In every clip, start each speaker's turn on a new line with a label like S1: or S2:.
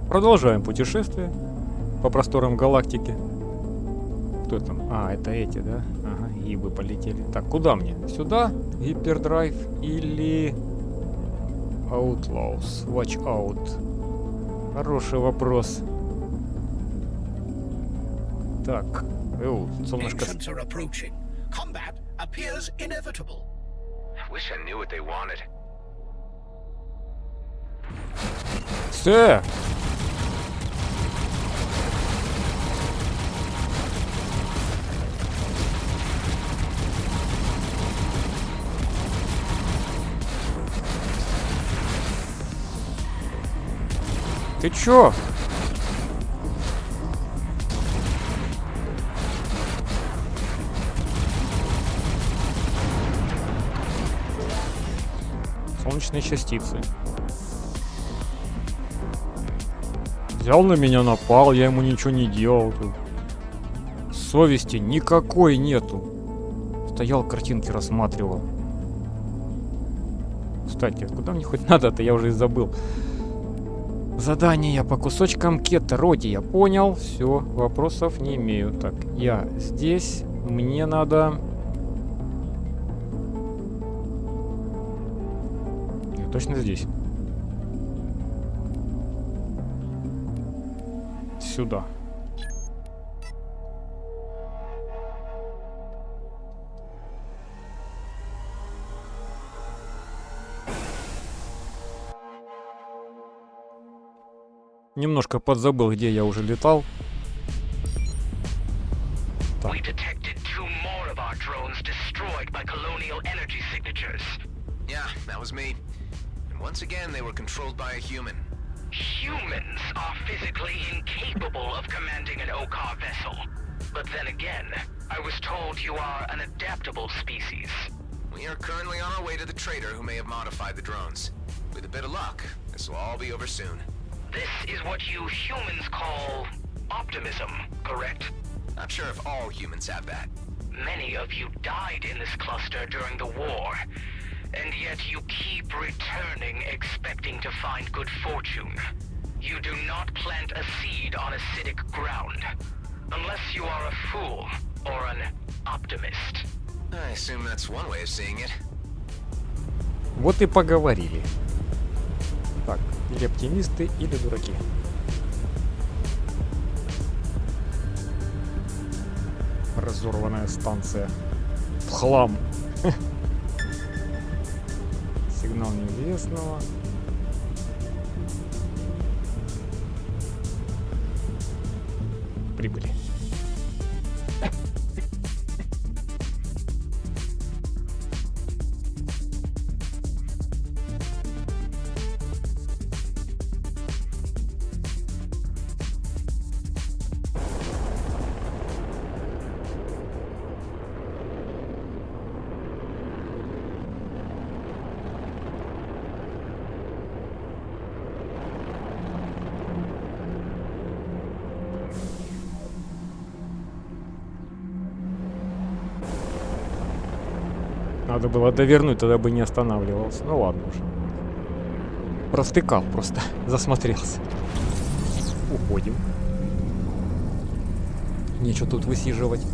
S1: Продолжаем путешествие по просторам галактики. Кто там? А, это эти, да? Ага, гибы полетели. Так, куда мне? Сюда? Гипердрайв или... Outlaws? Watch out. Хороший вопрос. Так, солнышко... Сэ! Ты чё? Солнечные частицы. Взял на меня, напал, я ему ничего не делал. Тут. Совести никакой нету. Стоял, картинки рассматривал. Кстати, куда мне хоть надо-то, я уже и забыл. Задание по кусочкам кетородия. Понял, все, вопросов не имею. Так, я здесь, мне надо... Я точно здесь. Сюда. Немножко подзабыл, где я уже летал. Так.
S2: Yeah, that was me. And once again, they were controlled by a human.
S3: Humans are physically incapable of commanding an Okar vessel. But then again, I was told you are an adaptable species.
S2: We are currently on our way to the trader who may have modified the drones. With a bit of luck, this will all be over soon.
S3: This is what you humans call optimism, correct?
S2: Not sure if all humans have that.
S3: Many of you died in this cluster during the war, and yet you keep returning expecting to find good fortune. You do not plant a seed on acidic ground, unless you are a fool or an optimist.
S2: I assume that's one way of seeing it.
S1: Вот и поговорили. Так, или оптимисты, или дураки. Разорванная станция. В хлам. Сигнал неизвестного. Прибыли. Надо было довернуть, тогда бы не останавливался. Ну ладно уже. Провтыкал просто. Засмотрелся. Уходим. Нечего тут высиживать.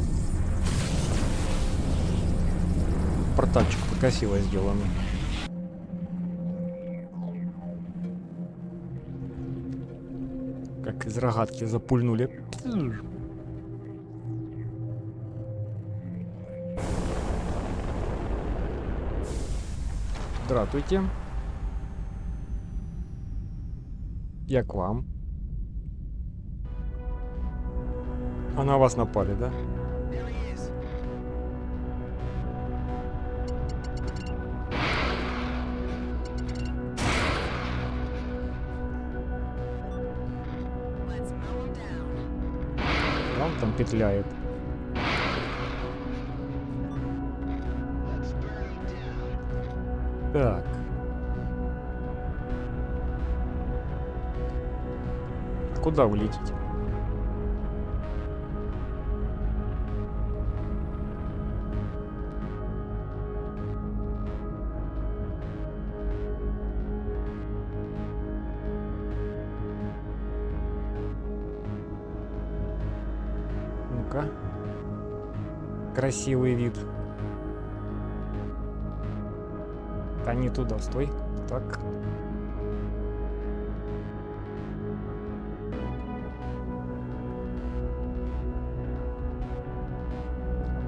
S1: Портальчик-то красиво сделанный. Как из рогатки запульнули. Здравствуйте. Я к вам. А на вас напали, да? Он там петляет. Так. Куда вы летите? Ну-ка. Красивый вид. Да не туда, стой. Так.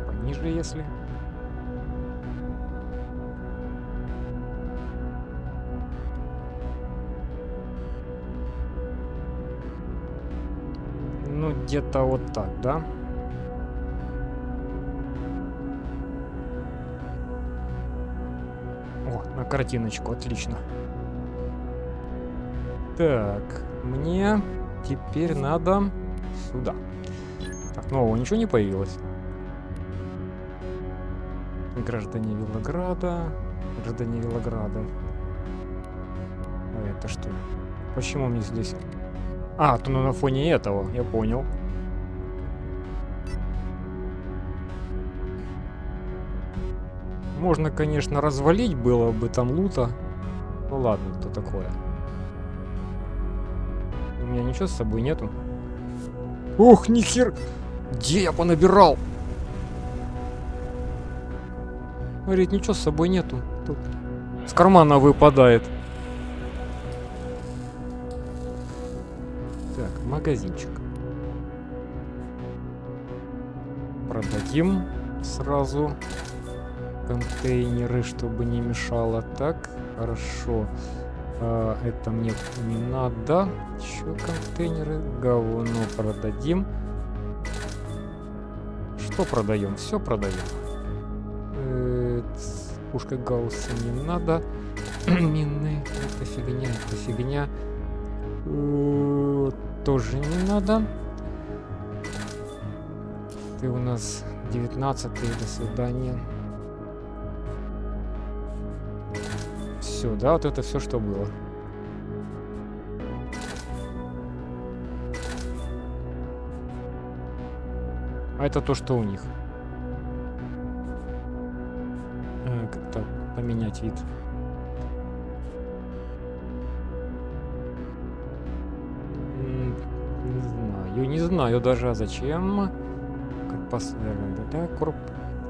S1: Пониже, если. Ну, где-то вот так, да? О, на картиночку, отлично. Так, мне теперь надо сюда. Так, нового ничего не появилось. Граждане Вилограда. Граждане Вилограда. А это что? Почему мне здесь... А, то на фоне этого, я понял. Можно, конечно, развалить было бы там лута. Ну ладно, то такое. У меня ничего с собой нету. Ух, нихер! Где я понабирал? Говорит, ничего с собой нету. Тут с кармана выпадает. Так, магазинчик. Продадим сразу контейнеры, чтобы не мешало. Так, хорошо. Это мне не надо. Еще контейнеры. Говно продадим. Что продаем? Все продаем. Пушка Гаусса не надо. Мины. Это фигня. Тоже не надо. Ты у нас 19-й. До свидания. Все, да, вот это все, что было. А это то, что у них. Как-то поменять вид. Не знаю даже, а зачем.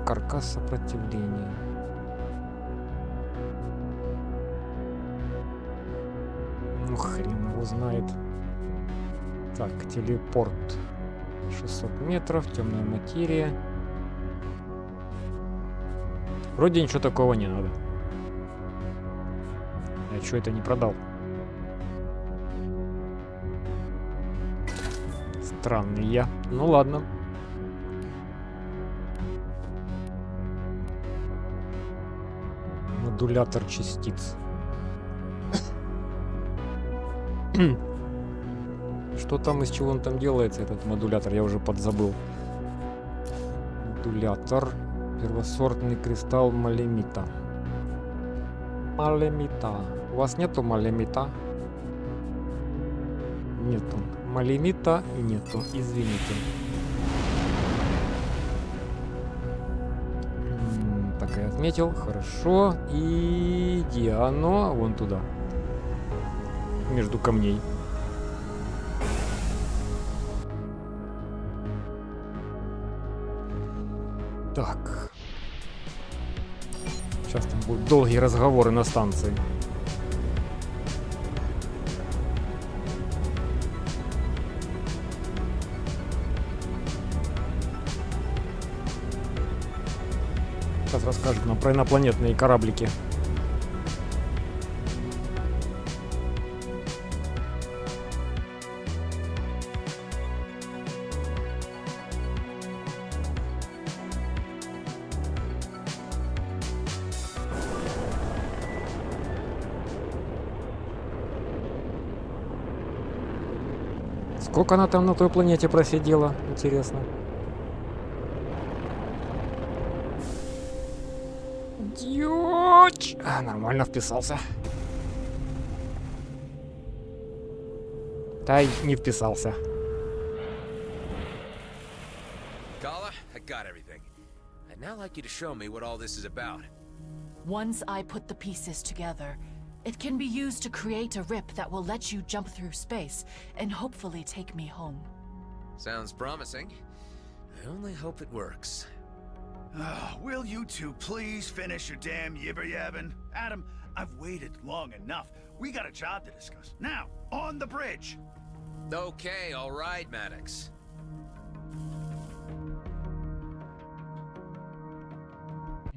S1: Каркас сопротивления. Ну, хрен его знает. Так, телепорт. 600 метров, темная материя. Вроде ничего такого не надо. Я что это не продал? Странный я. Ну ладно. Модулятор частиц. Что там, из чего он там делается, этот модулятор? Я уже подзабыл. Модулятор. Первосортный кристалл малемита. Малемита. У вас нету малемита? Нету. Малемита нету. Извините. Так, я отметил. Хорошо. И где оно? Вон туда. Между камней. Так. Сейчас там будут долгие разговоры на станции. Сейчас расскажут нам про инопланетные кораблики. Сколько она там на той планете просидела, интересно. Дьюч! Нормально вписался. Да и не вписался.
S2: Kala, I got everything. I'd now like you to show me what all this is about.
S4: Once I put the pieces together, it can be used to create a rip that will let you jump through space and hopefully take me home.
S2: Sounds promising. I only hope it works.
S5: Will you two please finish your damn yibber-yabbing? Adam, I've waited long enough. We got a job to discuss. Now, on the bridge!
S2: Okay, all right, Maddox.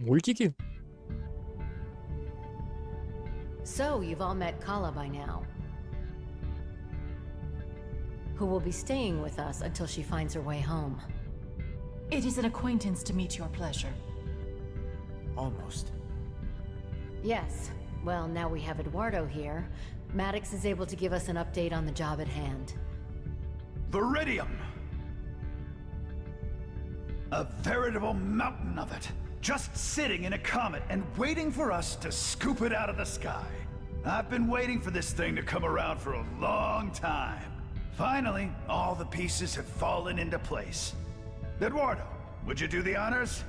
S1: Мультики?
S6: So, you've all met Kala by now, who will be staying with us until she finds her way home.
S4: It is an acquaintance to meet your pleasure.
S5: Almost.
S6: Yes. Well, now we have Eduardo here. Maddox is able to give us an update on the job at hand.
S5: Viridium! A veritable mountain of it. Just sitting in a comet and waiting for us to scoop it out of the sky. I've been waiting for this thing to come around for a long time. Finally, all the pieces have fallen into place. Eduardo, would you do the honors?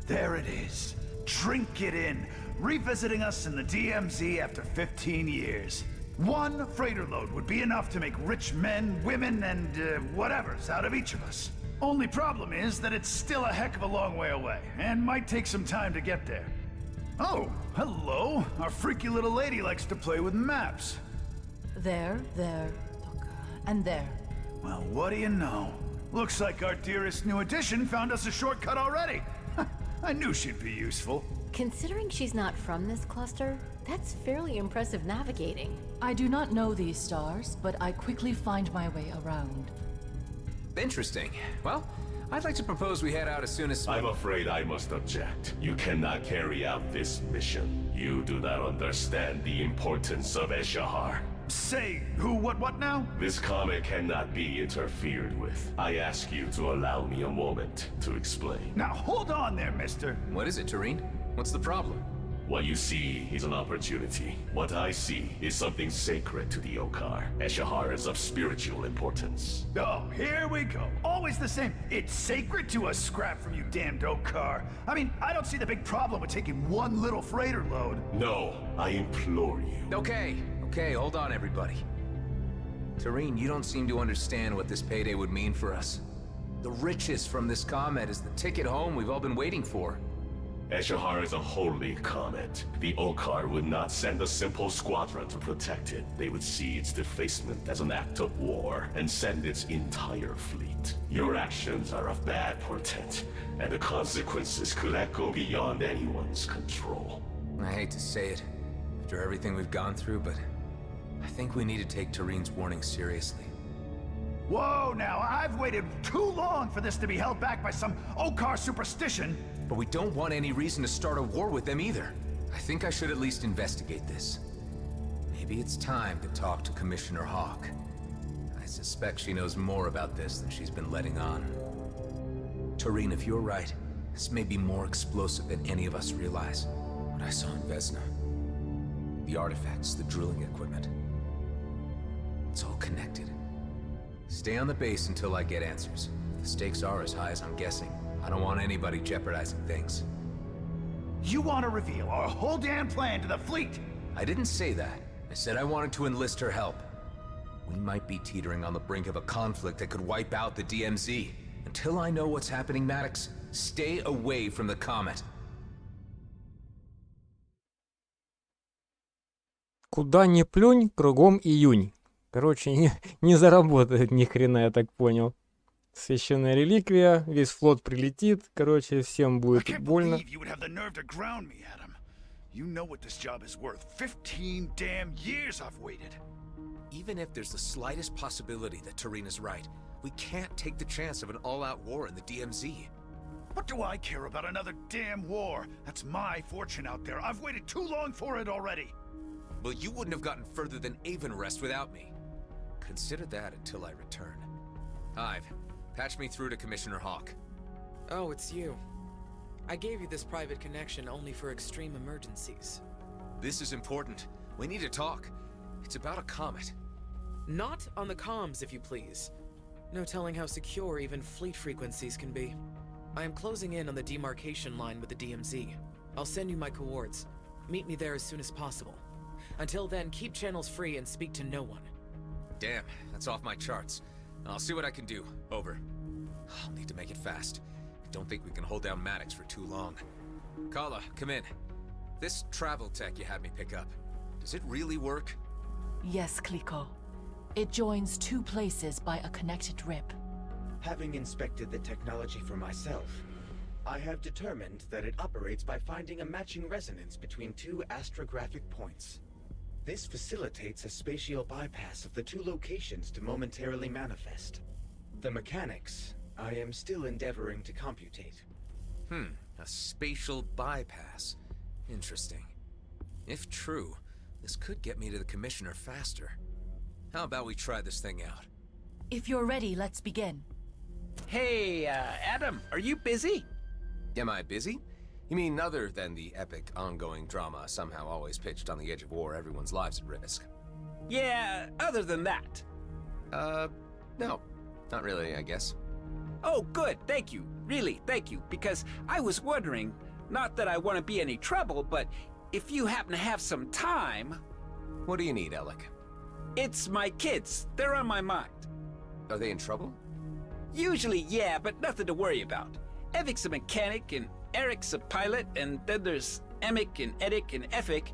S5: There it is. Drink it in. Revisiting us in the DMZ after 15 years. One freighter load would be enough to make rich men, women, and whatevers out of each of us. Only problem is that it's still a heck of a long way away, and might take some time to get there. Oh, hello. Our freaky little lady likes to play with maps.
S4: There, look, and there.
S5: Well, what do you know? Looks like our dearest new addition found us a shortcut already. I knew she'd be useful.
S6: Considering she's not from this cluster, that's fairly impressive navigating.
S4: I do not know these stars, but I quickly find my way around.
S2: Interesting. Well, I'd like to propose we head out as soon as...
S7: I'm afraid I must object. You cannot carry out this mission. You do not understand the importance of Eshahar.
S5: Say, who, what now?
S7: This comet cannot be interfered with. I ask you to allow me a moment to explain.
S5: Now hold on there, mister.
S2: What is it, Tareen? What's the problem?
S7: What you see is an opportunity. What I see is something sacred to the Okar. Eshahar is of spiritual importance.
S5: Oh, here we go. Always the same. It's sacred to a scrap from you damned Okar. I mean, I don't see the big problem with taking one little freighter load.
S7: No, I implore you.
S2: Okay, hold on, everybody. Tareen, you don't seem to understand what this payday would mean for us. The riches from this comet is the ticket home we've all been waiting for.
S7: Eshahar is a holy comet. The Okar would not send a simple squadron to protect it. They would see its defacement as an act of war and send its entire fleet. Your actions are of bad portent, and the consequences could echo beyond anyone's control.
S2: I hate to say it, after everything we've gone through, but I think we need to take Tareen's warning seriously.
S5: Whoa, now, I've waited too long for this to be held back by some Okar superstition.
S2: But we don't want any reason to start a war with them either. I think I should at least investigate this. Maybe it's time to talk to Commissioner Hawk. I suspect she knows more about this than she's been letting on. Tareen, if you're right, this may be more explosive than any of us realize. What I saw in Vesna. The artifacts, the drilling equipment. It's all connected. Stay on the base until I get answers. If the stakes are as high as I'm guessing, I don't want anybody jeopardizing things.
S5: You want to reveal our whole damn plan to the fleet?
S2: I didn't say that. I said I wanted to enlist her help. We might be teetering on the brink of a conflict that could wipe out the DMZ. Until I know what's happening, Maddox, stay away from the comet.
S1: Куда ни плюнь, кругом июнь. Короче, не заработает ни хрена, я так понял. Священная реликвия, весь флот прилетит, короче, всем будет больно.
S5: You know what this job is worth. 15 damn years I've waited.
S2: Even if there's the slightest possibility that Tareen is right, we can't take the chance of an all-out war in the DMZ.
S5: What do I care about another damn war? That's my fortune out there. I've waited too long for it already.
S2: Well, you wouldn't have gotten further than Avonrest without me. Consider that until I return. Hive, patch me through to Commissioner Hawk.
S8: Oh, it's you. I gave you this private connection only for extreme emergencies.
S2: This is important. We need to talk. It's about a comet.
S8: Not on the comms, if you please. No telling how secure even fleet frequencies can be. I am closing in on the demarcation line with the DMZ. I'll send you my coords. Meet me there as soon as possible. Until then, keep channels free and speak to no one.
S2: Damn, that's off my charts. I'll see what I can do. Over. I'll need to make it fast. I don't think we can hold down Maddox for too long. Kala, come in. This travel tech you had me pick up, does it really work?
S4: Yes, Kliko. It joins two places by a connected rip.
S9: Having inspected the technology for myself, I have determined that it operates by finding a matching resonance between two astrographic points. This facilitates a spatial bypass of the two locations to momentarily manifest. The mechanics, I am still endeavoring to computate.
S2: A spatial bypass. Interesting. If true, this could get me to the Commissioner faster. How about we try this thing out?
S4: If you're ready, let's begin.
S10: Hey, Adam, are you busy?
S2: Am I busy? You mean other than the epic ongoing drama somehow always pitched on the edge of war, everyone's lives at risk?
S10: Yeah, other than that.
S2: No. Not really, I guess.
S10: Oh, good, thank you. Really, thank you. Because I was wondering, not that I want to be any trouble, but if you happen to have some time...
S2: What do you need, Alec?
S10: It's my kids. They're on my mind.
S2: Are they in trouble?
S10: Usually, yeah, but nothing to worry about. Evic's a mechanic, and Eric's a pilot, and then there's Emic and Edic and Efik.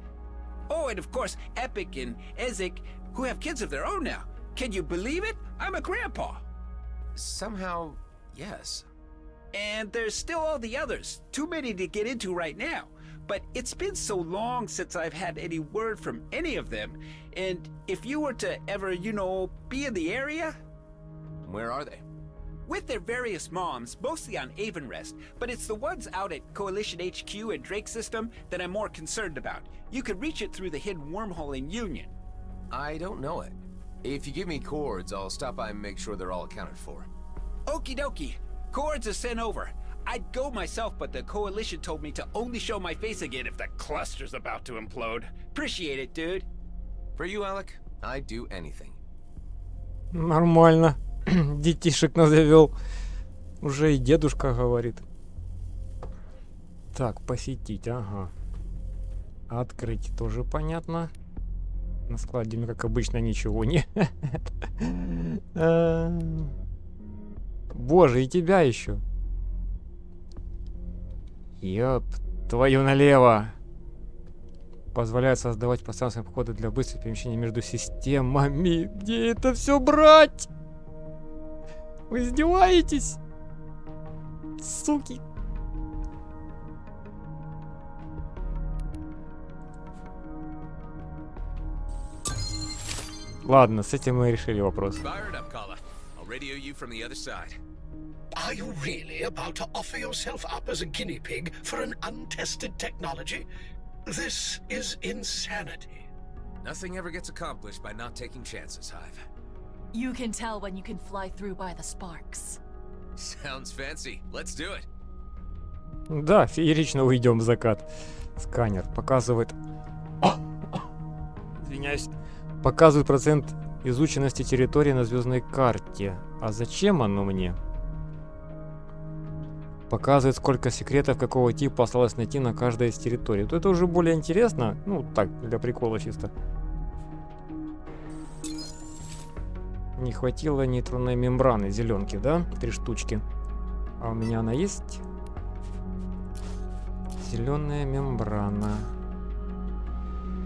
S10: Oh, and of course, Epic and Ezik, who have kids of their own now. Can you believe it? I'm a grandpa.
S2: Somehow, yes.
S10: And there's still all the others. Too many to get into right now. But it's been so long since I've had any word from any of them. And if you were to ever, be in the area...
S2: Where are they?
S10: With their various moms, mostly on Avonrest, but it's the ones out at Coalition HQ and Drake System that I'm more concerned about. You could reach it through the hidden wormhole in Union.
S2: I don't know it. If you give me coords, I'll stop by and make sure they're all accounted for.
S10: Okie dokie. Coords are sent over. I'd go myself, but the Coalition told me to only show my face again if the cluster's about to implode. Appreciate it, dude.
S2: For you, Alec, I'd do anything.
S1: Нормально. Детишек назовел. Уже и дедушка говорит. Так, посетить, ага. Открыть тоже понятно. На складе, как обычно, ничего не. Боже, и тебя еще. Ёп, твою налево. Позволяет создавать пространственные походы для быстрых перемещений между системами. Где это все брать? Вы издеваетесь? Суки. Ладно, с этим мы решили вопрос.
S11: Are you really about to offer yourself up as a guinea pig for an untested technology? This is insanity.
S2: Nothing ever gets accomplished by not taking chances, Hive.
S4: You can tell when you can fly through by the sparks.
S2: Sounds fancy. Let's do it.
S1: Да, феерично уйдем в закат. Сканер показывает... Извиняюсь. Показывает процент изученности территории на звездной карте. А зачем оно мне? Показывает, сколько секретов какого типа осталось найти на каждой из территорий. То это уже более интересно. Ну, так, для прикола чисто. Не хватило нейтронной мембраны зеленки, да? 3 штучки. А у меня она есть? Зеленая мембрана.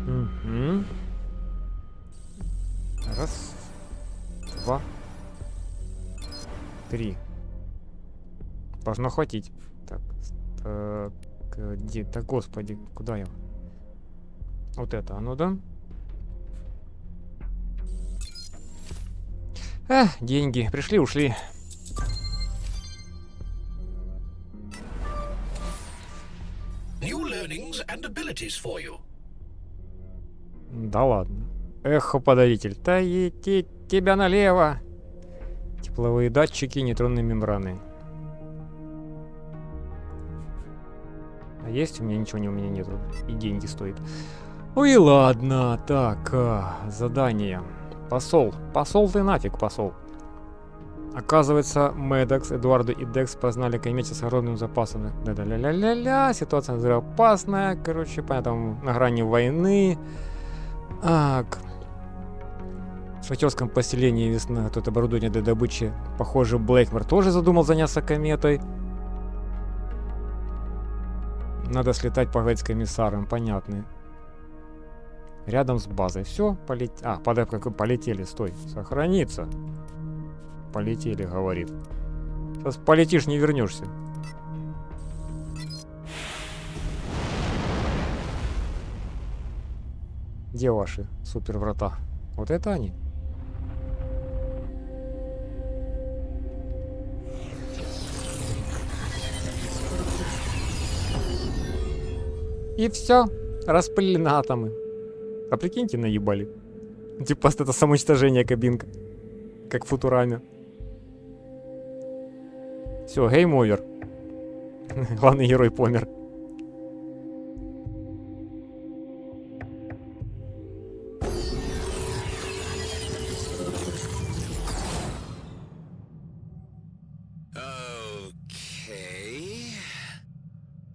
S1: Угу. Раз. 2. 3. Должно хватить. Так, где? Да господи, куда я? Вот это оно, да? Деньги. Пришли, ушли.
S11: New learnings and abilities for you.
S1: Да ладно. Эхо-подавитель. Да тебя налево. Тепловые датчики, нейтронные мембраны. А есть у меня? Ничего у меня нету. И деньги стоит. Ой, ладно. Так, задание. Посол. Посол ты нафиг, посол. Оказывается, Мэддокс, Эдуардо и Декс познали комете с огромным запасом. Да-да-ля-ля-ля-ля. Ситуация взрывоопасная. Короче, понятно, на грани войны. Так. В шахтерском поселении весна готовит оборудование для добычи. Похоже, Блейкмор тоже задумал заняться кометой. Надо слетать поговорить с комиссаром, понятно. Рядом с базой. Все, полетели, стой. Сохраниться. Полетели, говорит. Сейчас полетишь, не вернешься. Где ваши супер врата? Вот это они? И все. Распылены атомы. А прикиньте, наебали. Типа просто это самоуничтожение кабинка. Как в Футураме. Все, гейм-овер. Главный герой помер.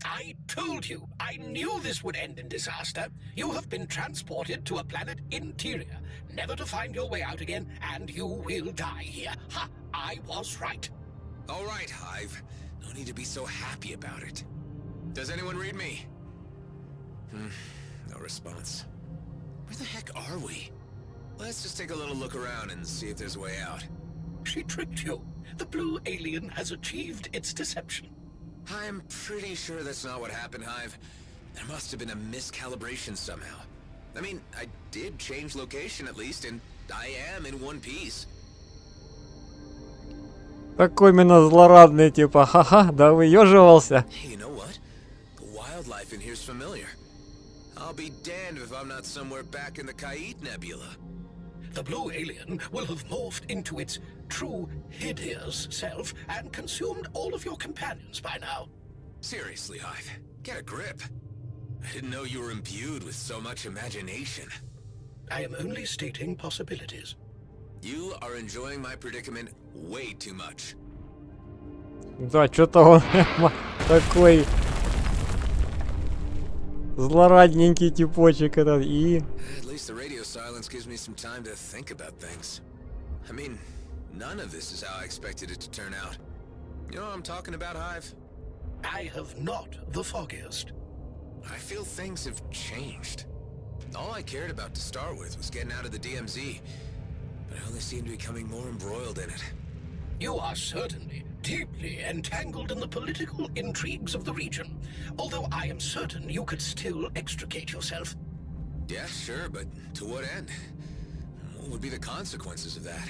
S11: I told you, I knew this would end in disaster. You have been transported to a planet interior, never to find your way out again, and you will die here. Ha! I was right.
S2: All right, Hive. No need to be so happy about it. Does anyone read me? No response. Where the heck are we? Let's just take a little look around and see if there's a way out.
S11: She tricked you. The blue alien has achieved its deception.
S2: I'm pretty sure that's not what happened, Hive. There must have been a miscalibration somehow. I mean, I did change location at least, and I am in one piece.
S1: Такой именно злорадный, типа, ха-ха, да выеживался.
S2: Hey, you know what? The wildlife in here's familiar. I'll be damned if I'm not somewhere back in the Kaid Nebula.
S11: The blue alien will have morphed into its true hideous self and consumed all of your companions by now.
S2: Seriously, Hive, get a grip. I didn't know you were imbued with so much imagination.
S11: I am only stating possibilities.
S2: You are enjoying my predicament way too much.
S1: Да, что-то он такой злорадненький типочек этот. И...
S2: At least the radio silence gives me some time to think about things. I mean, none of this is how I expected it to turn out. You know what I'm talking about, Hive?
S11: I have not the foggiest.
S2: I feel things have changed. All I cared about to start with was getting out of the DMZ, but I only seem to be becoming more embroiled in it.
S11: You are certainly deeply entangled in the political intrigues of the region, although I am certain you could still extricate yourself.
S2: Yeah, sure, but to what end? What would be the consequences of that?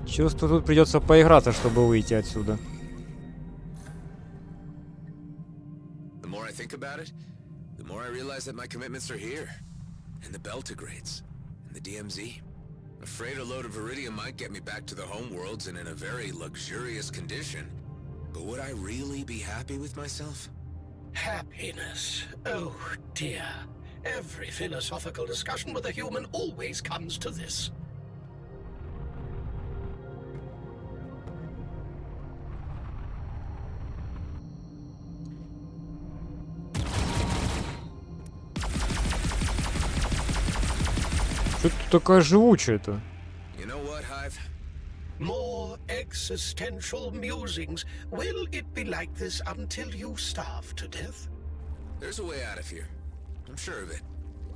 S1: Чувствую, тут придется поиграться, чтобы выйти отсюда.
S2: The more I think about it, the more I realize that my commitments are here. In the Beltigrades, in the DMZ. A freighter load of Iridium might get me back to the homeworlds and in a very luxurious condition. But would I really be happy with myself?
S11: Happiness. Oh dear. Every philosophical discussion with a human always comes to this.
S1: Что ты такая живучая-то?
S2: You know what, Hive?
S11: More existential musings. Will it be like this until you starve to death?
S2: There's a way out of here. I'm sure of it.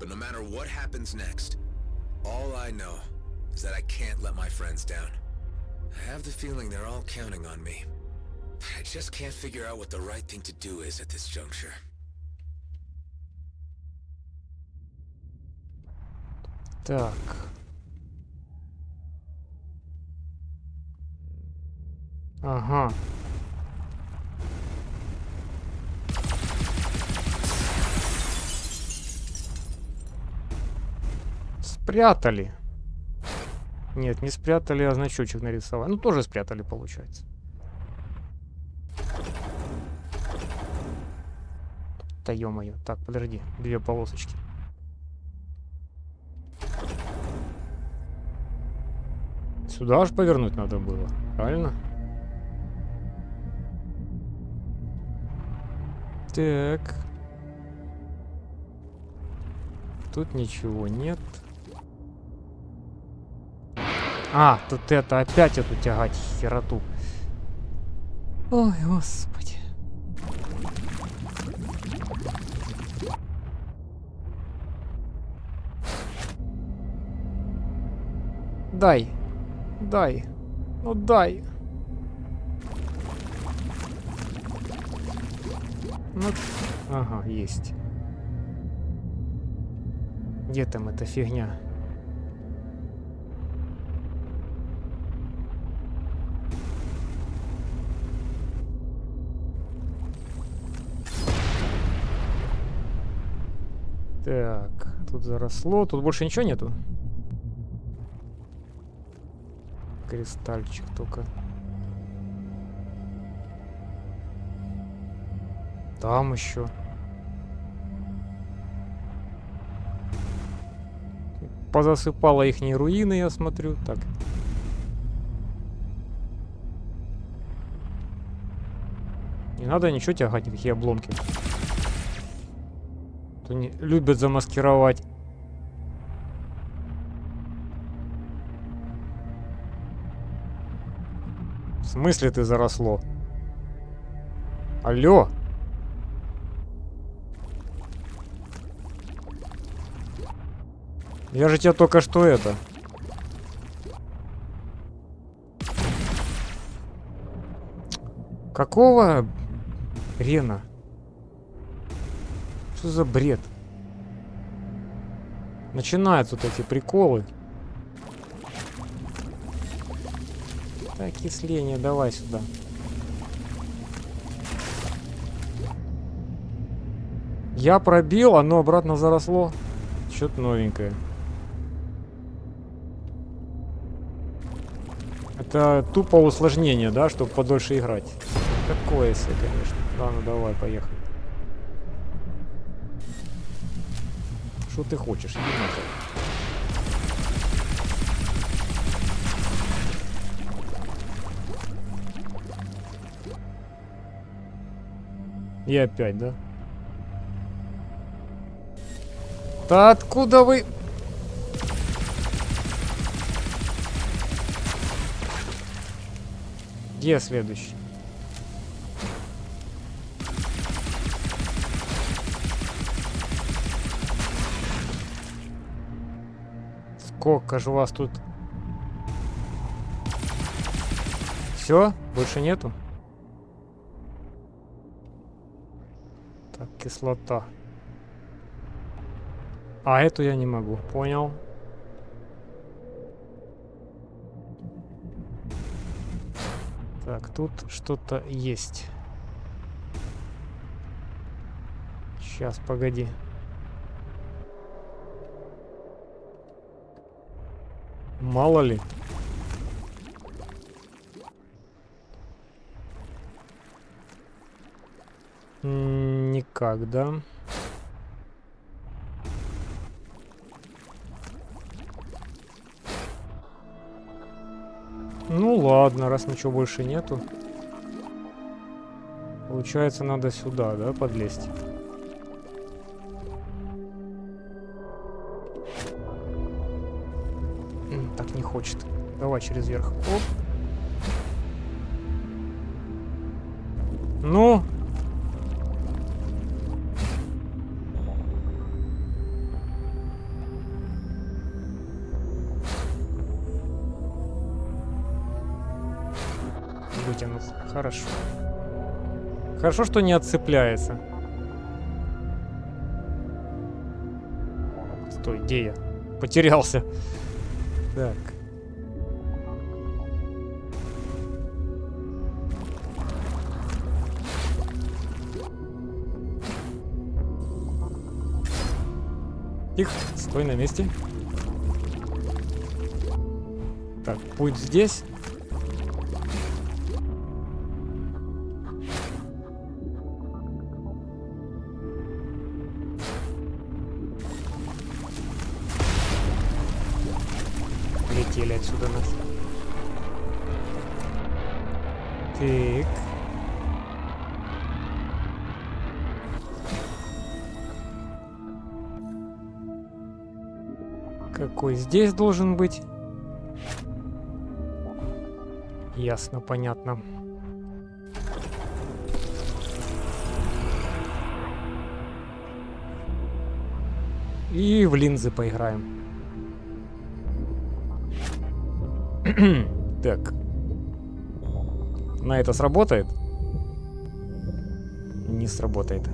S2: But no matter what happens next, all I know is that I can't let my friends down. I have the feeling they're all counting on me. I just can't figure out what the right thing to do is at this juncture.
S1: Так. Ага. Спрятали. Нет, не спрятали, а значочек нарисовали. Ну, тоже спрятали, получается. Да ё-моё. Так, подожди. Две полосочки. Сюда аж повернуть надо было. Правильно? Так. тут ничего нет. А, тут это, опять эту тягать хероту. Ой, господи. Дай. Дай. Ну дай. Ну, ага, есть. Где там эта фигня? Так, тут заросло. Тут больше ничего нету? Кристальчик только. Там еще. Позасыпало ихние руины, я смотрю. Так. Не надо ничего тягать, никакие обломки. Они любят замаскировать. В смысле ты заросло? Алло? Я же тебя только что это... Какого хрена? Что за бред? Начинаются вот эти приколы. Окисление, давай сюда. Я пробил, оно обратно заросло. Что-то новенькое. Это тупо усложнение, да, чтобы подольше играть. Такое себе, конечно. Ладно, давай, поехали. Что ты хочешь? Иди нахуй. И опять, да? Да откуда вы... Где следующий? Сколько же у вас тут? Все? Больше нету? Так, кислота. А эту я не могу. Понял. Так, тут что-то есть. Сейчас, погоди. Мало ли. Никак, да? Ну ладно, раз ничего больше нету. Получается, надо сюда, да, подлезть? Так не хочет. Давай через верх. Оп. Ну. Вытянул. Хорошо. Хорошо, что не отцепляется. Стой, где я? Потерялся. Так. Тихо, стой на месте. Так, путь здесь. Летели отсюда нас. Так. Какой здесь должен быть? Ясно, понятно. И в линзы поиграем. Так. На это сработает? Не сработает.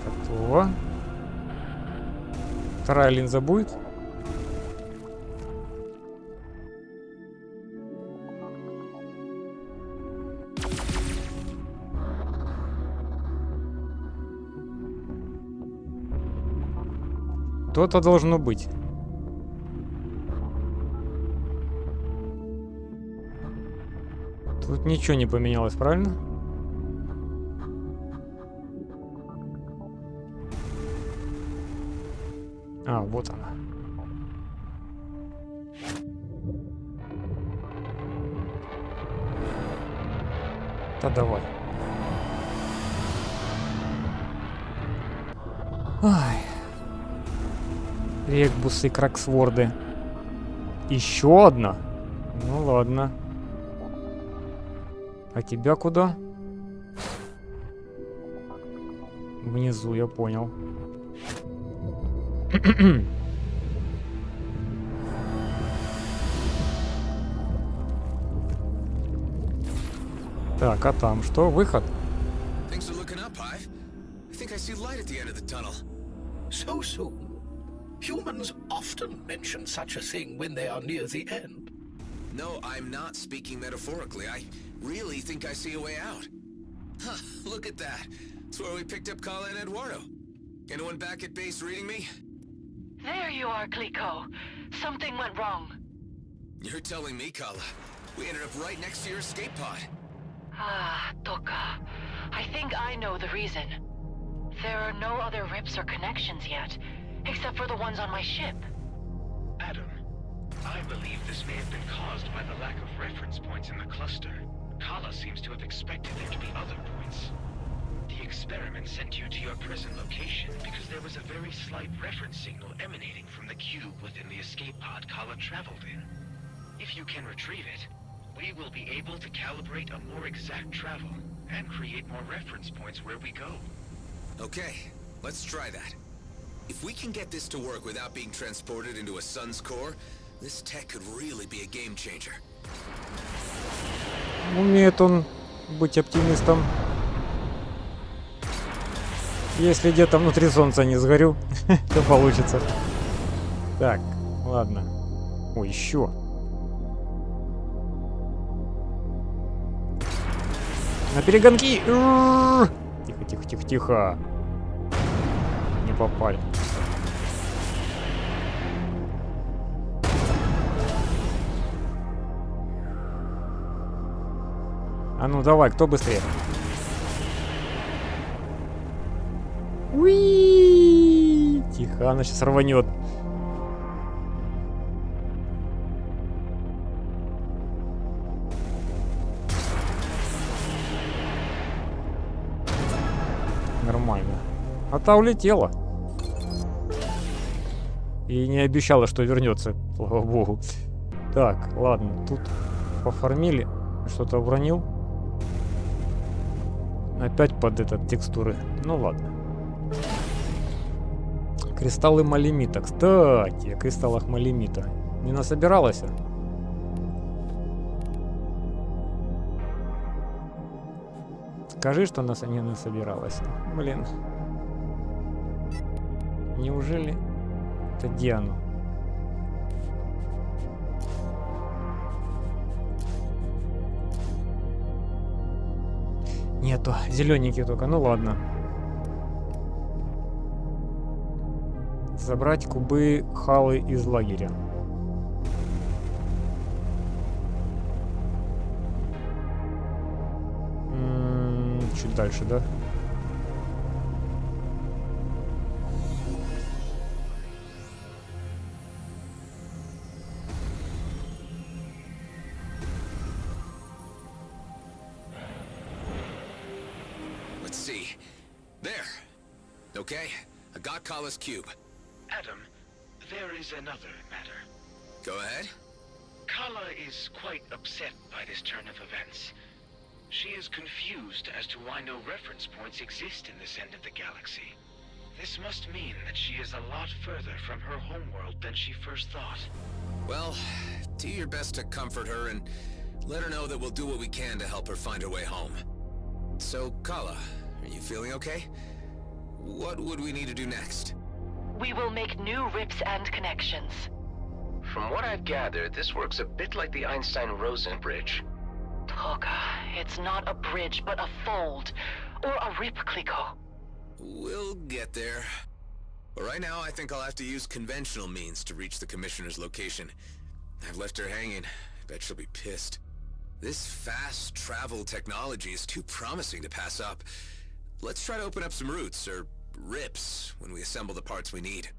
S1: Готово. Вторая линза будет? То-то должно быть. Тут ничего не поменялось, правильно? А, вот она. Да давай. Ай. Регбусы, краксворды. Еще одна? Ну ладно. А тебя куда? Внизу, я понял. Так, а там что? Выход?
S11: So soon? Humans often mention such a thing when they are near the end.
S2: No, I'm not speaking metaphorically. I really think I see a way out. Huh, look at that. It's where we picked up Kala and Eduardo. Anyone back at base reading me?
S4: There you are, Clico. Something went wrong.
S2: You're telling me, Kala. We ended up right next to your escape pod.
S4: Ah, Toka. I think I know the reason. There are no other rips or connections yet, except for the ones on my ship.
S12: Adam, I believe this may have been caused by the lack of reference points in the cluster. Kala seems to have expected there to be other points. The experiment sent you to your present location because there was a very slight reference signal emanating from the cube within the escape pod Kala traveled in. If you can retrieve it, we will be able to calibrate a more exact travel and create more reference points where we go.
S2: Okay, let's try that. If we can get this to work without being transported into a sun's core, this tech could really be a game changer.
S1: Умеет он быть оптимистом. Если где-то внутри солнца не сгорю, то получится. Так, ладно. Ой, еще. На перегонки! Тихо, тихо, тихо, тихо. Не попали. А ну давай, кто быстрее? Уи! Тихо, она сейчас рванет. Нормально. А та улетела. И не обещала, что вернется, слава богу. Так, ладно, тут пофармили. Что-то обронил. Опять под этот текстуры. Ну ладно. Кристаллы малимита. Кстати, о кристаллах малимита. Не насобиралась? Скажи, что нас не насобиралась. Блин. Неужели? Это где оно? Нету. Зелененький только. Ну ладно. Забрать кубы халы из лагеря. Чуть дальше, да?
S2: Okay, I got Kala's cube.
S12: Adam, there is another matter.
S2: Go ahead.
S12: Kala is quite upset by this turn of events. She is confused as to why no reference points exist in this end of the galaxy. This must mean that she is a lot further from her homeworld than she first thought.
S2: Well, do your best to comfort her and let her know that we'll do what we can to help her find her way home. So, Kala, are you feeling okay? What would we need to do next?
S4: We will make new rips and connections.
S3: From what I've gathered, this works a bit like the Einstein-Rosen bridge.
S4: Toka, it's not a bridge, but a fold. Or a rip, Kliko.
S2: We'll get there. But right now, I think I'll have to use conventional means to reach the Commissioner's location. I've left her hanging. I bet she'll be pissed. This fast travel technology is too promising to pass up. Let's try to open up some routes, or rips, when we assemble the parts we need.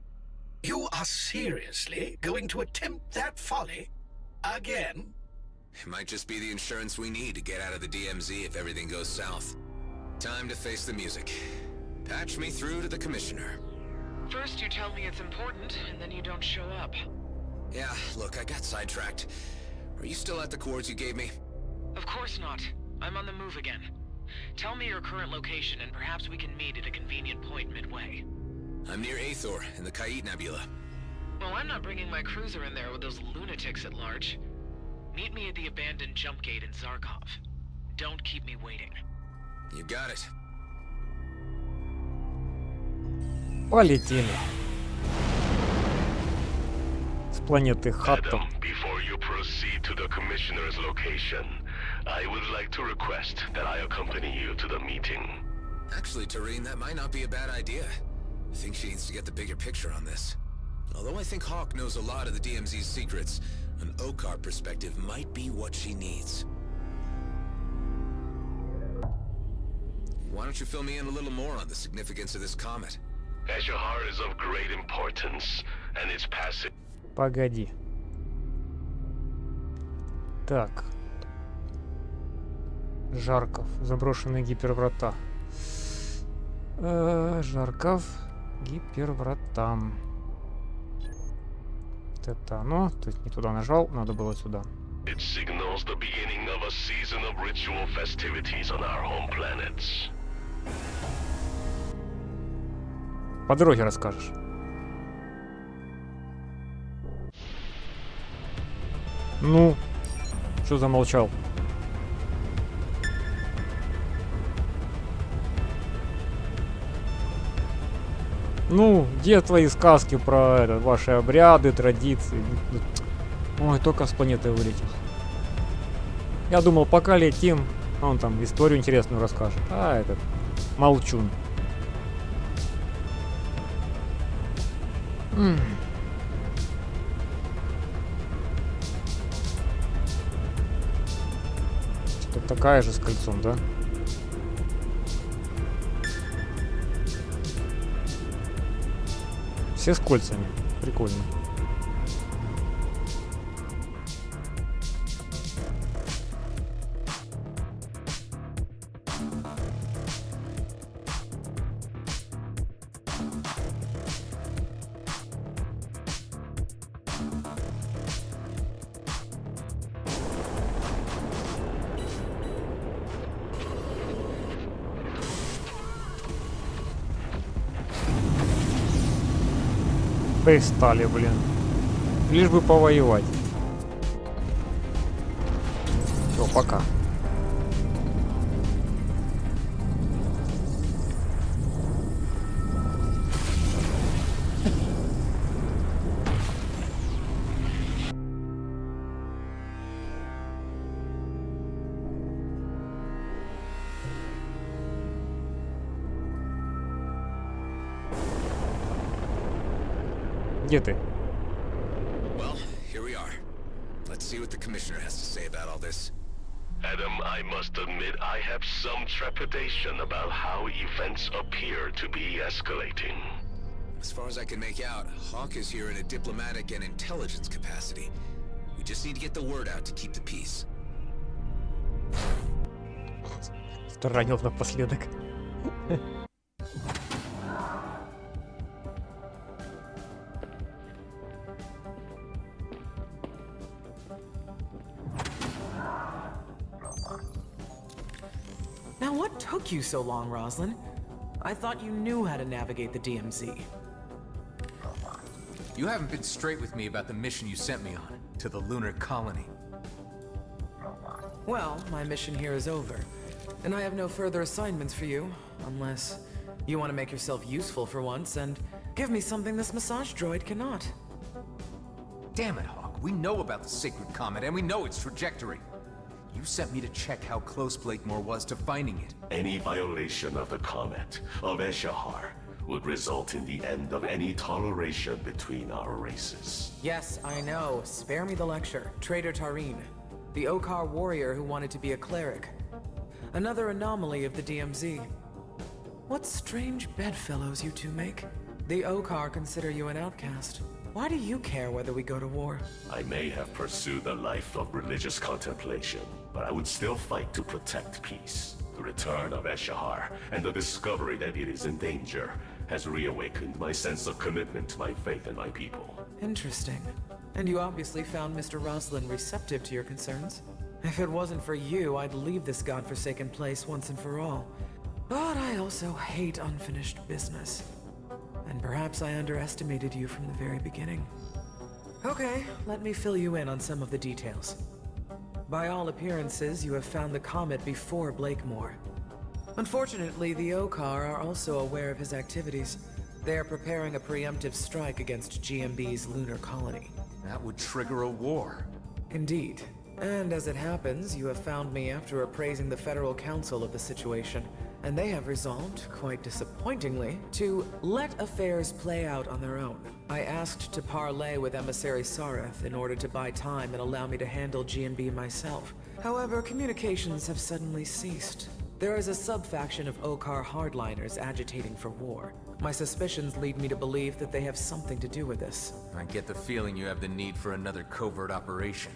S11: You are seriously going to attempt that folly? Again?
S2: It might just be the insurance we need to get out of the DMZ if everything goes south. Time to face the music. Patch me through to the Commissioner.
S8: First you tell me it's important, and then you don't show up.
S2: Yeah, look, I got sidetracked. Are you still at the coords you gave me?
S8: Of course not. I'm on the move again. Tell me your current location, and perhaps we can meet at a convenient point midway.
S2: I'm near Aethor, in the Kait Nebula.
S8: Well, I'm not bringing my cruiser in there with those lunatics at large. Meet me at the abandoned jump gate in Zarkov. Don't keep me waiting.
S2: You got it.
S1: Полетели. С планеты Хаттон.
S7: Adam, before you proceed to the Commissioner's location, I would like to request that I accompany you to the meeting.
S2: Actually, Tareen, that might not be a bad idea. I think she needs to get the bigger picture on this. Although I think Hawk knows a lot of the DMZ's secrets, an Okar perspective might be what she needs. Why don't you fill me in a little more on the significance of this comet?
S7: Eshahar is of great importance, and its passage...
S1: Погоди. Так. Жарков. Заброшенные гиперврата. Жарков. Гиперврата. Вот это оно. То есть не туда нажал, надо было сюда.
S7: It signals the beginning of a season of ritual festivities on our home planets.
S1: По дороге расскажешь. Ну, что замолчал? Ну, где твои сказки про ваши обряды, традиции? Ой, только с планеты вылетел. Я думал, пока летим, он там историю интересную расскажет. А этот молчун. Что-то такая же с кольцом, да? Все с кольцами. Прикольно. Пристали, блин. Лишь бы повоевать. Все, пока. Где ты?
S2: Well, here we are. Let's see what the Commissioner has to say about all this.
S7: Adam, I must admit I have some trepidation about how events appear to be escalating.
S2: As far as I can make out, Hawk is here in a diplomatic and intelligence capacity. We just need to get the word out to keep the peace.
S1: Ранил напоследок.
S8: What took you so long, Roslyn? I thought you knew how to navigate the DMZ.
S2: You haven't been straight with me about the mission you sent me on, to the lunar colony.
S8: Well, my mission here is over, and I have no further assignments for you, unless you want to make yourself useful for once and give me something this massage droid cannot.
S2: Damn it, Hawk. We know about the sacred comet, and we know its trajectory. You sent me to check how close Blakemore was to finding it.
S7: Any violation of the comet, of Eshahar, would result in the end of any toleration between our races.
S8: Yes, I know. Spare me the lecture. Traitor Tareen, the Okar warrior who wanted to be a cleric. Another anomaly of the DMZ. What strange bedfellows you two make. The Okar consider you an outcast. Why do you care whether we go to war?
S7: I may have pursued a life of religious contemplation, but I would still fight to protect peace. The return of Eshahar and the discovery that it is in danger has reawakened my sense of commitment to my faith and my people.
S8: Interesting. And you obviously found Mr. Roslin receptive to your concerns. If it wasn't for you, I'd leave this godforsaken place once and for all. But I also hate unfinished business. And perhaps I underestimated you from the very beginning. Okay, let me fill you in on some of the details. By all appearances, you have found the comet before Blakemore. Unfortunately, the Okar are also aware of his activities. They are preparing a preemptive strike against GMB's lunar colony.
S2: That would trigger a war.
S8: Indeed. And as it happens, you have found me after appraising the Federal Council of the situation, and they have resolved, quite disappointingly, to let affairs play out on their own. I asked to parley with Emissary Sareth in order to buy time and allow me to handle GMB myself. However, communications have suddenly ceased. There is a sub-faction of Okar hardliners agitating for war. My suspicions lead me to believe that they have something to do with this.
S2: I get the feeling you have the need for another covert operation.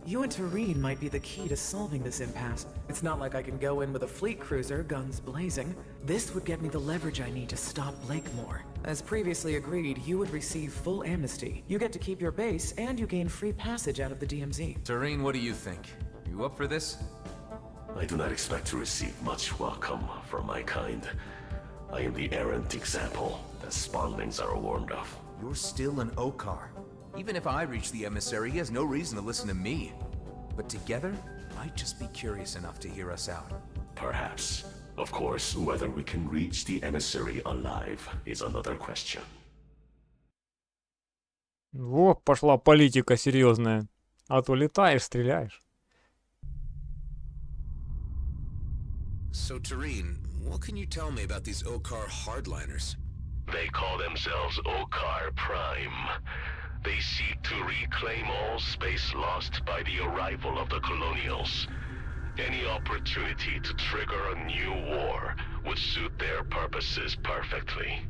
S8: You and Tareen might be the key to solving this impasse. It's not like I can go in with a fleet cruiser, guns blazing. This would get me the leverage I need to stop Blakemore. As previously agreed, you would receive full amnesty. You get to keep your base, and you gain free passage out of the DMZ.
S2: Tareen, what do you think? You up for this?
S7: I do not expect to receive much welcome from my kind. I am the errant example that spawnlings are warned of.
S2: You're still an Okar. Even if I reach the emissary, he has no reason to listen to me. But together, I'd just be curious enough to hear us out.
S7: Perhaps. Of course, whether we can reach the emissary alive is another question.
S1: Во, пошла политика серьезная. А то летаешь, стреляешь.
S2: So, Tareen, what can you tell me about these Okar hardliners?
S7: They call themselves Okar Prime. They seek to reclaim all space lost by the arrival of the colonials. Any opportunity to trigger a new war would suit their purposes perfectly.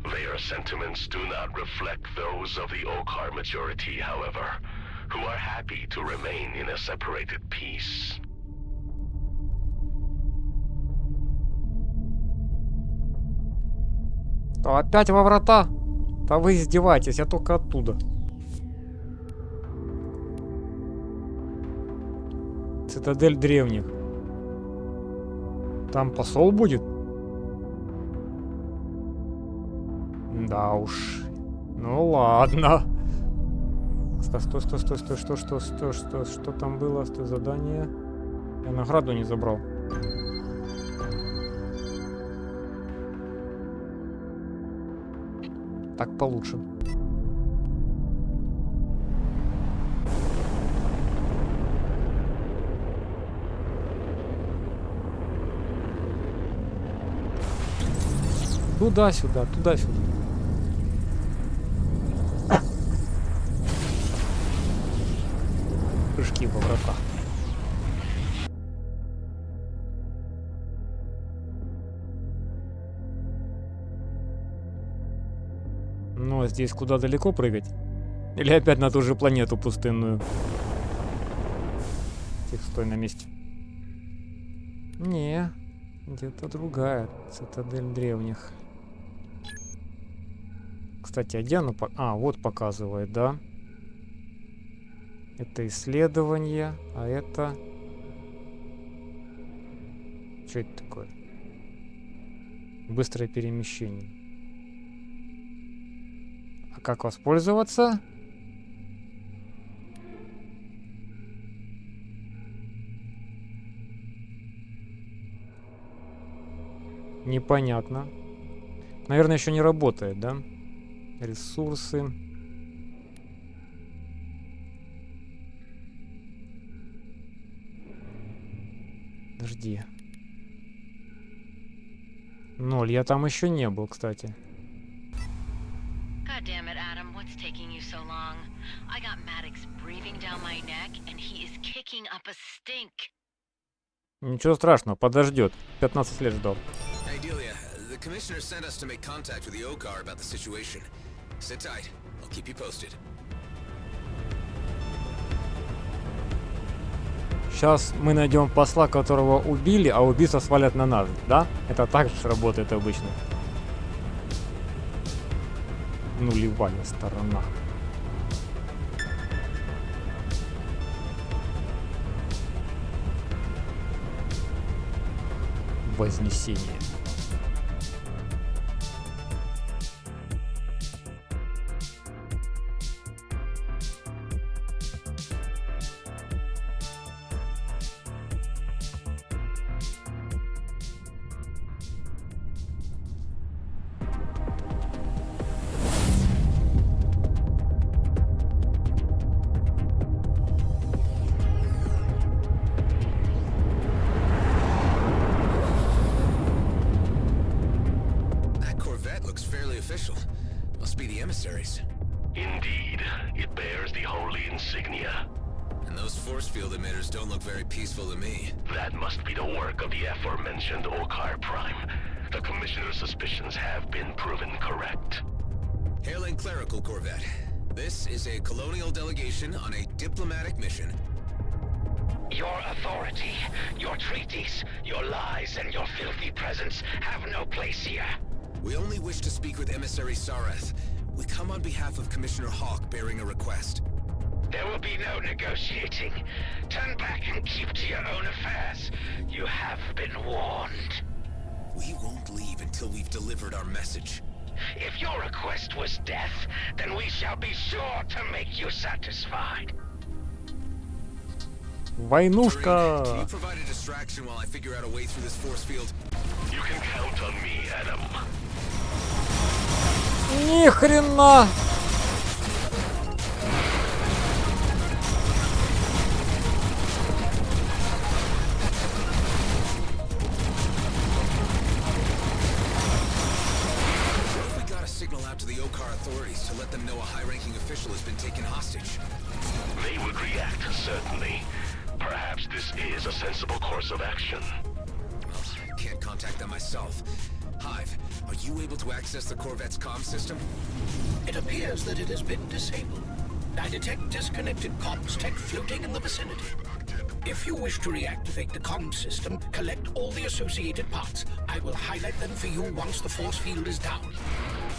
S7: Their sentiments do not reflect those of the Okar majority, however, who are happy to remain in a separated peace.
S1: То опять во врата? Да вы издеваетесь, я только оттуда. Цитадель древних. Там посол будет? Да уж. Ну ладно. Стой, что там было? Стой, задание. Я награду не забрал. Так получше. Туда-сюда, туда-сюда. Прыжки во врата. Ну, а здесь куда далеко прыгать? Или опять на ту же планету пустынную? Тихо, стой на месте. Не, где-то другая цитадель древних. Кстати, а где она? А, вот показывает, да? Это исследование, а это... Что это такое? Быстрое перемещение. А как воспользоваться? Непонятно. Наверное, еще не работает, да? Ресурсы. Подожди. 0. Я там еще не был, кстати.
S4: God damn it, Adam, what's taking you so long? I got Maddox breathing down my neck, and he is kicking up a stink.
S1: Ничего страшного, подождет. 15 лет ждал.
S2: Hey, Delia, the commissioner sent us to make contact with the OCAR about the situation. Sit tight. I'll keep you posted.
S1: Сейчас мы найдем посла, которого убили, а убийство свалят на нас, да? Это так же работает обычно. Нулевая сторона. Вознесение.
S7: Indeed, it bears the holy insignia.
S2: And those force field emitters don't look very peaceful to me.
S7: That must be the work of the aforementioned Okar Prime. The Commissioner's suspicions have been proven correct.
S2: Hailing clerical corvette. This is a colonial delegation on a diplomatic mission.
S11: Your authority, your treaties, your lies, and your filthy presence have no place here.
S2: We only wish to speak with Emissary Sareth. We come on behalf of Commissioner Hawk bearing a request.
S11: There will be no negotiating. Turn back and keep to your own affairs. You have been warned.
S2: We won't leave until we've delivered our message.
S11: If your request was death, then we shall be sure to make you satisfied.
S1: Войнушка!
S2: Can you provide a distraction while I figure out a way through this force field?
S7: You can count on me, Adam.
S1: Ни хрена!
S2: What if we got a signal out to the Okar authorities to let them know a high-ranking official has been taken hostage?
S7: They would react, certainly. Perhaps this is a sensible course of action.
S2: Well, I can't contact them myself. Hive, are you able to access the Corvette's comm system?
S11: It appears that it has been disabled. I detect disconnected comms tech floating in the vicinity. If you wish to reactivate the comm system, collect all the associated parts. I will highlight them for you once the force field is down.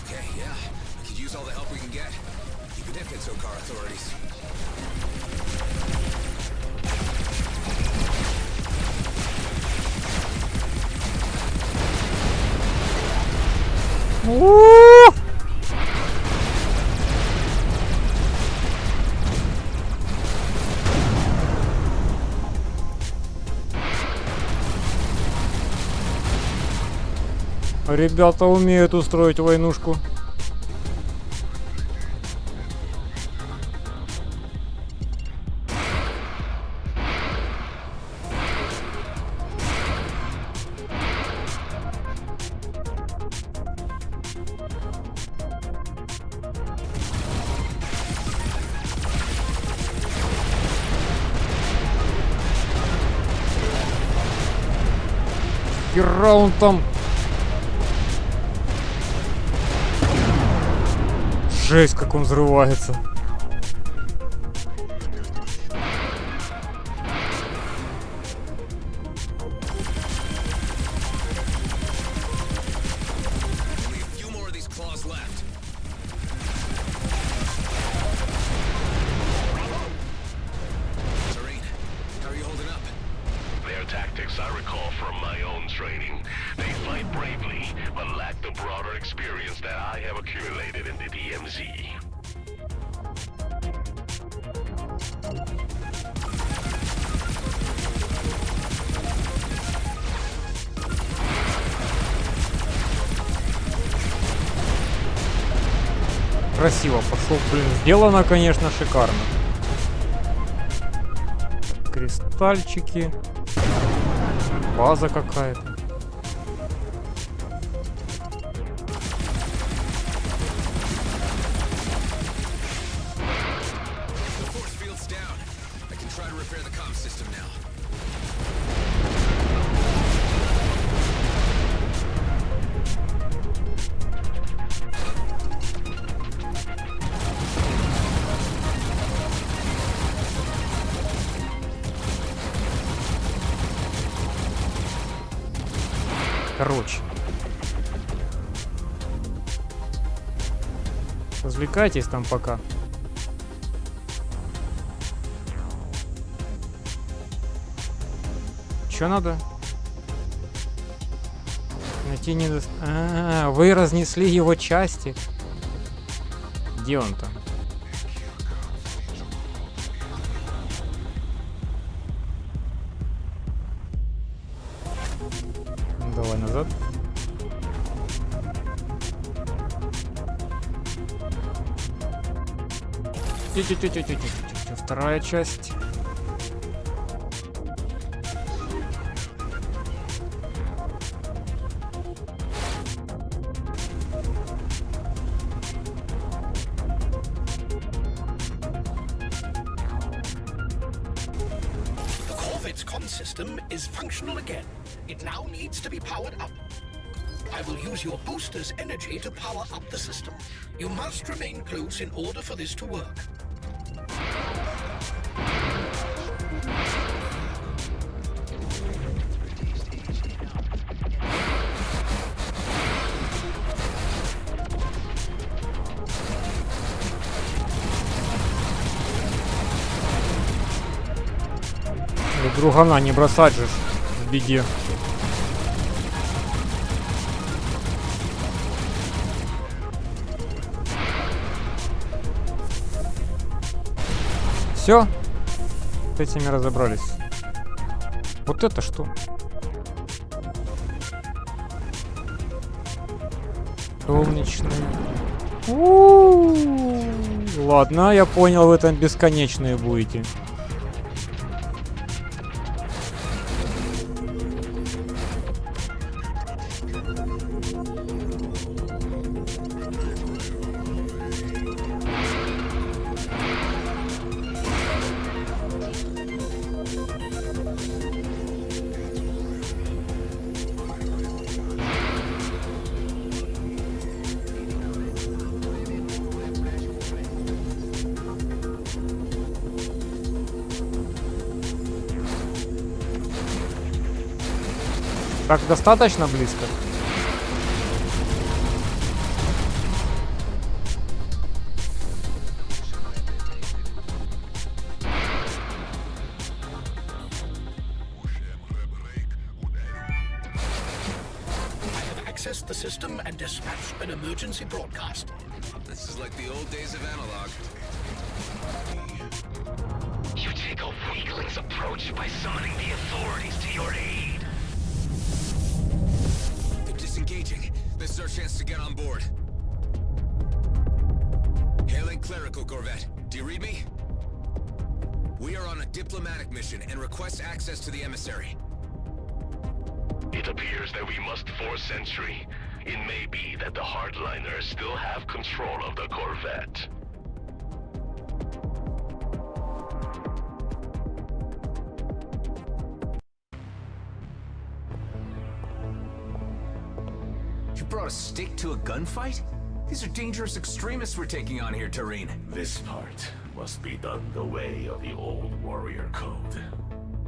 S2: Okay, yeah. We could use all the help we can get. Even if it's Okar authorities.
S1: Ребята умеют устроить войнушку. Хера он там. Жесть, как он взрывается.
S7: tactics I recall from my own training. They fight bravely, but lack the broader experience that I have accumulated in the DMZ.
S1: Красиво пошел, блин, сделано, конечно, шикарно. Кристальчики. База какая-то. Короче. Развлекайтесь там пока. Чё надо? Найти не... вы разнесли его части. Где он там? Давай назад. Вторая часть.
S11: The Corvette's comm system is functional again. It now needs to be powered up. I will use your booster's energy to power up the system. You must remain close in order for this to work.
S1: Другана не бросать же в беде. Все, с этими разобрались. Вот это что? Солнечный. Ладно, я понял, вы там бесконечные будете. Так, достаточно близко?
S11: Accessed the system and dispatched an emergency broadcast.
S2: This is like the old days of analog.
S3: You take a weakling's approach by summoning the authorities to your aid.
S2: They're disengaging. This is our chance to get on board. Hailing clerical Corvette. Do you read me? We are on a diplomatic mission and request access to the emissary.
S7: It appears that we must force entry. It may be that the hardliners still have control of the Corvette.
S2: You brought a stick to a gunfight? These are dangerous extremists we're taking on here, Tareen.
S7: This part must be done the way of the old warrior code.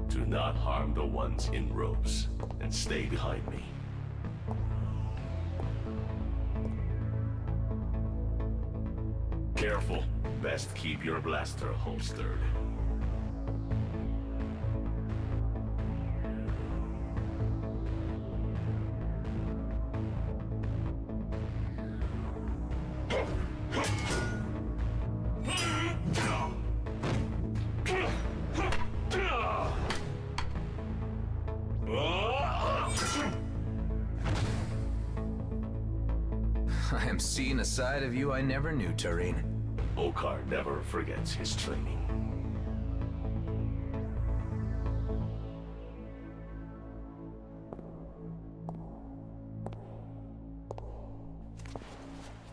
S7: Do not harm the ones in robes, and stay behind me. Careful. Best keep your blaster holstered.
S2: I'm seeing a side of you I never knew, Tareen.
S7: Okar never forgets his training.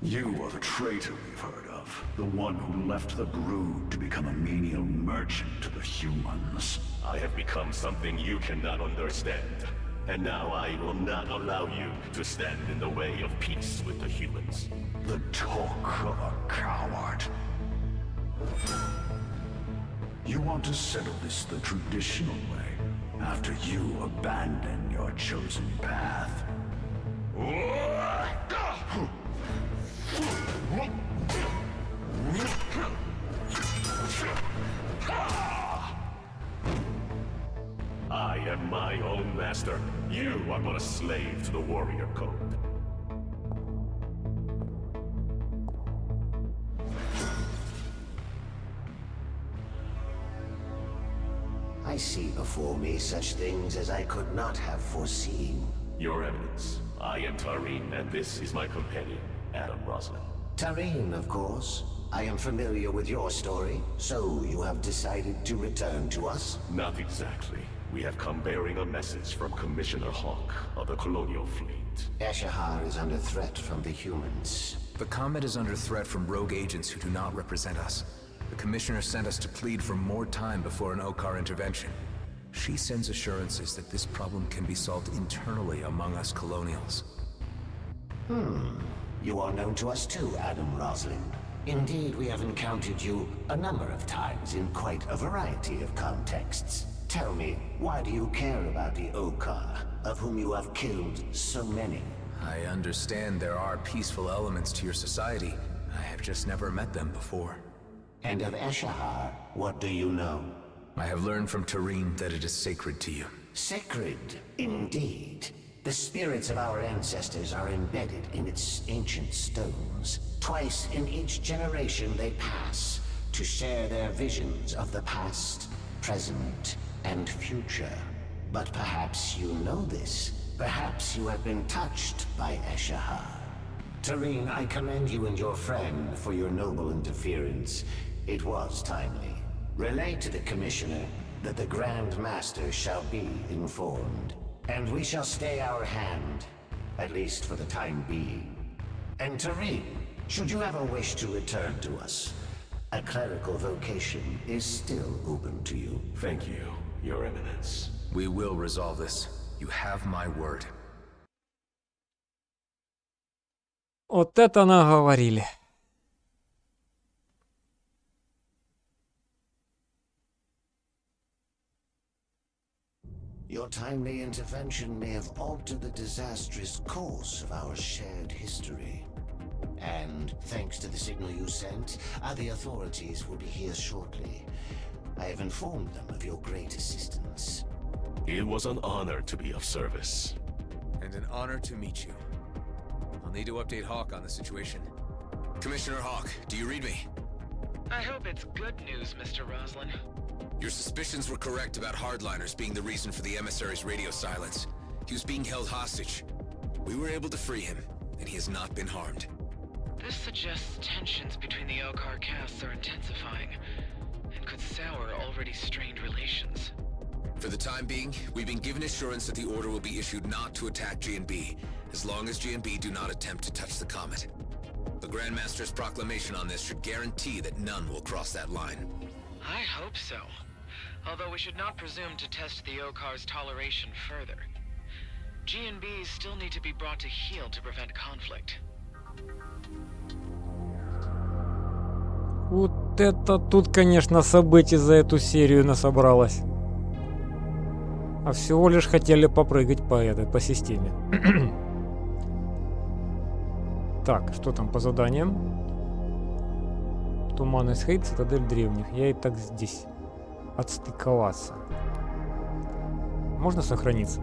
S5: You are the traitor we've heard of. The one who left the brood to become a menial merchant to the humans.
S7: I have become something you cannot understand. And now I will not allow you to stand in the way of peace with the humans.
S5: The talk of a coward. You want to settle this the traditional way, after you abandon your chosen path.
S7: I am my own master. You are but a slave to the warrior code.
S13: I see before me such things as I could not have foreseen.
S7: Your Eminence, I am Tareen, and this is my companion, Adam Roslin.
S13: Tareen, of course. I am familiar with your story, so you have decided to return to us?
S7: Not exactly. We have come bearing a message from Commissioner Hawk of the Colonial Fleet.
S13: Ashahar is under threat from the humans.
S2: The Comet is under threat from rogue agents who do not represent us. The Commissioner sent us to plead for more time before an Okar intervention. She sends assurances that this problem can be solved internally among us Colonials.
S13: You are known to us too, Adam Roslin. Indeed, we have encountered you a number of times in quite a variety of contexts. Tell me, why do you care about the Okar, of whom you have killed so many?
S2: I understand there are peaceful elements to your society. I have just never met them before.
S13: And of Ashahar, what do you know?
S2: I have learned from Tareen that it is sacred to you.
S13: Sacred, indeed. The spirits of our ancestors are embedded in its ancient stones. Twice in each generation they pass to share their visions of the past, present, and future. But perhaps you know this. Perhaps you have been touched by Ashahar. Tareen, I commend you and your friend for your noble interference. It was timely. Relay to the Commissioner that the Grand Master shall be informed. And we shall stay our hand, at least for the time being. And Tareen, should you ever wish to return to us, a clerical vocation is still open to you.
S7: Thank you, Your Eminence.
S2: We will resolve this. You have my word.
S1: Вот это наговорили.
S13: Your timely intervention may have altered the disastrous course of our shared history. And thanks to the signal you sent, the authorities will be here shortly. I have informed them of your great assistance.
S7: It was an honor to be of service.
S2: And an honor to meet you. I'll need to update Hawk on the situation. Commissioner Hawk, do you read me?
S8: I hope it's good news, Mr. Roslin.
S2: Your suspicions were correct about hardliners being the reason for the emissary's radio silence. He was being held hostage. We were able to free him, and he has not been harmed.
S8: This suggests tensions between the Okar castes are intensifying, and could sour already strained relations.
S2: For the time being, we've been given assurance that the order will be issued not to attack G&B, as long as G&B do not attempt to touch the Comet. The Grandmaster's proclamation on this should guarantee that none will cross that line.
S8: I hope so. Although we should not presume to test the Okar's toleration further. G&Bs still need to be brought to heel to prevent conflict.
S1: Вот это тут, конечно, событий за эту серию насобралось. А всего лишь хотели попрыгать по системе. Так, что там по заданиям? Туман из Хейт, цитадель древних. Я и так здесь. Отстыковаться. Можно сохраниться?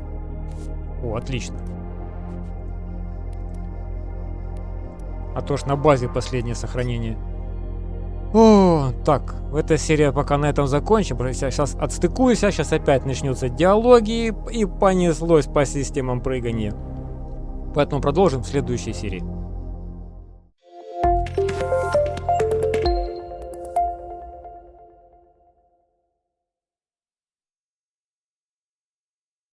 S1: О, отлично. А то ж на базе последнее сохранение. О, так, эта серия пока на этом закончим. Сейчас отстыкуюсь, сейчас опять начнутся диалоги и понеслось по системам прыгания. Поэтому продолжим в следующей серии.